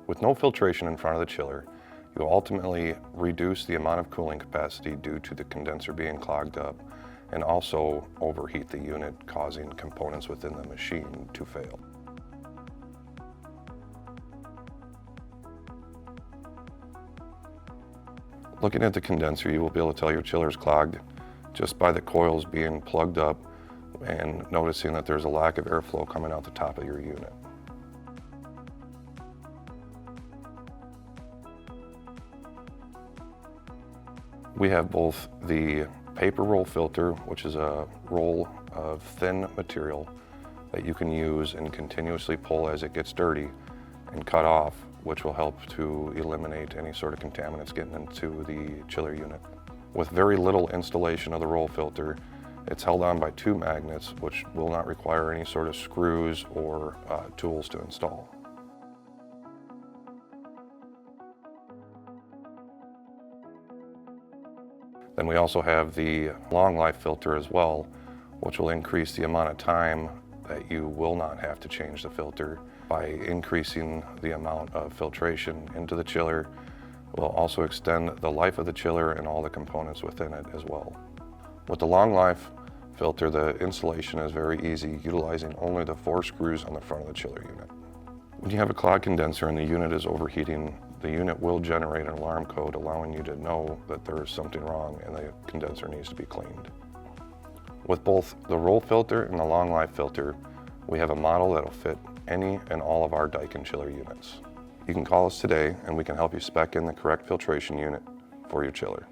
With no filtration in front of the chiller, you will ultimately reduce the amount of cooling capacity due to the condenser being clogged up, and also overheat the unit, causing components within the machine to fail. Looking at the condenser, you will be able to tell your chiller is clogged just by the coils being plugged up and noticing that there's a lack of airflow coming out the top of your unit. We have both the paper roll filter, which is a roll of thin material that you can use and continuously pull as it gets dirty and cut off, which will help to eliminate any sort of contaminants getting into the chiller unit. With very little installation of the roll filter, it's held on by 2 magnets, which will not require any sort of screws or tools to install. Then we also have the long life filter as well, which will increase the amount of time that you will not have to change the filter by increasing the amount of filtration into the chiller. It will also extend the life of the chiller and all the components within it as well. With the long life filter, the installation is very easy, utilizing only the 4 screws on the front of the chiller unit. When you have a clogged condenser and the unit is overheating, the unit will generate an alarm code allowing you to know that there is something wrong and the condenser needs to be cleaned. With both the roll filter and the long life filter, we have a model that will fit any and all of our Daikin chiller units. You can call us today and we can help you spec in the correct filtration unit for your chiller.